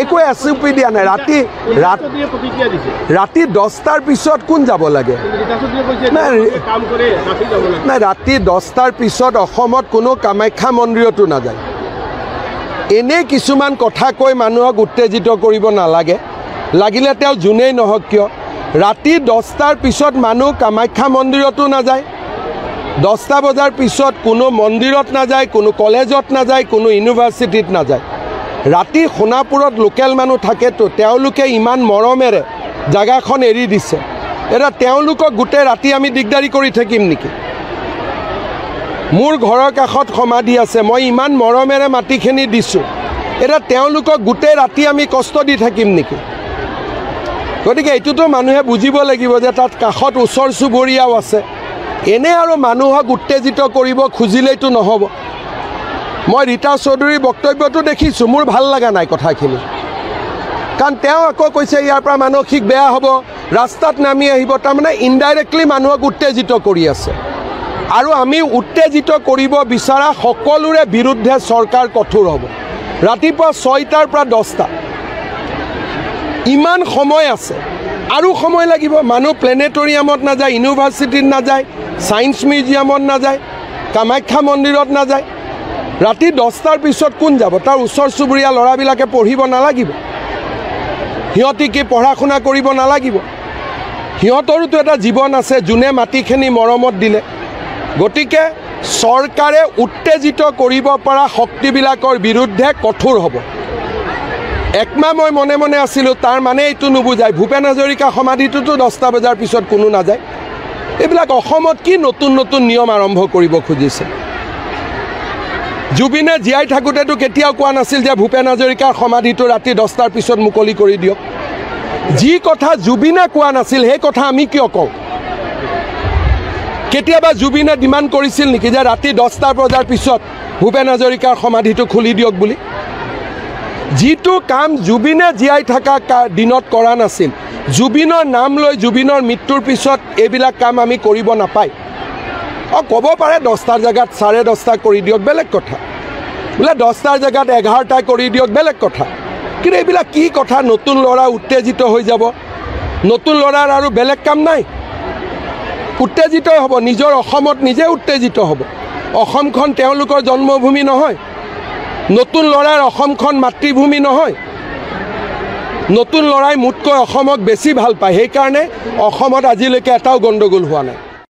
একো SOP দিয়া নাই ৰাতি 10টাৰ পিছত কোন যাব লাগে নাই ৰাতি 10টাৰ পিছত অসমত কোনো কামাখ্যা মন্দিৰতো নাযায় এনে কিছুমান কথা কৈ মানুহক উত্তেজিত কৰিব নালাগে লাগিলে তেওঁ জুনেই নহক কিয় ৰাতি 10টাৰ পিছত মানুহ কামাখ্যা মন্দিৰতো নাযায় 10টা বজাৰ পিছত কোনো মন্দিৰত নাযায় কোনো কলেজত নাযায় কোনো ইউনিভাৰ্চিটিত নাযায় ৰাতি সোণাপুৰত লোকেল মানুহ থাকেতো তেওঁলোকে ইমান মৰমেৰে জাগাখন এৰি দিছে এটা তেওঁলোকক গোটেই ৰাতি আমি দিগদাৰি কৰি থাকিম নেকি মোৰ ঘৰৰ কাষত সমাধি আছে মই ইমান মৰমেৰে মাটিখিনি দিছোঁ এটা তেওঁলোকক গোটেই ৰাতি আমি কষ্ট দি থাকিম নেকি গতিকে এইটোতো মানুহে বুজিব লাগিব যে তাত কাষত ওচৰ চুবুৰীয়াও আছে এনে আৰু মানুহক উত্তেজিত কৰিব খুজিলেইতো নহ'ব মই ৰীতা চৌধুৰীৰ বক্তব্যটো দেখিছোঁ মোৰ ভাল লগা নাই কথাখিনি কাৰণ তেওঁ আকৌ কৈছে ইয়াৰ পৰা মানসিক বেয়া হ'ব ৰাস্তাত নামি আহিব তাৰমানে ইনডাইৰেক্টলি মানুহক উত্তেজিত কৰি আছে আৰু আমি উত্তেজিত কৰিব বিচৰা সকলোৰে বিৰুদ্ধে চৰকাৰ কঠোৰ হ'ব ৰাতিপুৱা 6টাৰ পৰা 10টা ইমান সময় আছে আৰু সময় লাগিব মানুহ প্লেনেটৰিয়ামত নাযায় ইউনিভাৰ্চিটিত নাযায় সায়েন্স মিউজিয়ামত নাযায় কামাখ্যা মন্দিৰত নাযায় ৰাতি 10টাৰ পিছত কোন যাব তাৰ ওচৰ চুবুৰীয়া ল'ৰাবিলাকে পঢ়িব নালাগিব সিহঁতি কি পঢ়া শুনা কৰিব নালাগিব সিহঁতৰোতো এটা জীৱন আছে যোনে মাটিখিনি মৰমত দিলে গতিকে চৰকাৰে উত্তেজিত কৰিব পৰা শক্তিবিলাকৰ বিৰুদ্ধে কঠোৰ হ'ব একমাহ মই মনে মনে আছিলোঁ তাৰ মানে এইটো নুবুজায় ভূপেন হাজৰিকা সমাধিটোতো 10টা বজাৰ পিছত কোনো নাযায় এইবিলাক অসমত কি নতুন নতুন নিয়ম আৰম্ভ কৰিব খুজিছে জুবিনে জীয়াই থাকোঁতেতো কেতিয়াও কোৱা নাছিল যে ভূপেন হাজৰিকাৰ সমাধিটো ৰাতি 10টাৰ পিছত মুকলি কৰি দিয়ক যি কথা জুবিনে কোৱা নাছিল সেই কথা আমি কিয় কওঁ কেতিয়াবা জুবিনে ডিমাণ্ড কৰিছিল নেকি যে ৰাতি 10টা বজাৰ পিছত ভূপেন হাজৰিকাৰ সমাধিটো খুলি দিয়ক বুলি যিটো কাম জুবিনে জীয়াই থকা দিনত কৰা নাছিল জুবিনৰ নাম লৈ জুবিনৰ মৃত্যুৰ পিছত এইবিলাক কাম আমি কৰিব নাপায় ক'ব পাৰে 10টাৰ জেগাত 10:30 কৰি দিয়ক বেলেগ কথা বোলে 10টাৰ জেগাত 11টা কৰি দিয়ক বেলেগ কথা কিন্তু এইবিলাক কি কথা নতুন ল'ৰা উত্তেজিত হৈ যাব নতুন ল'ৰাৰ আৰু বেলেগ কাম নাই উত্তেজিত হ'ব নিজৰ অসমত নিজে উত্তেজিত হ'ব অসমখন তেওঁলোকৰ জন্মভূমি নহয় নতুন ল'ৰাৰ অসমখন মাতৃভূমি নহয় নতুন ল'ৰাই মোতকৈ অসমক বেছি ভাল পায় সেইকাৰণে অসমত আজিলৈকে এটাও গণ্ডগোল হোৱা নাই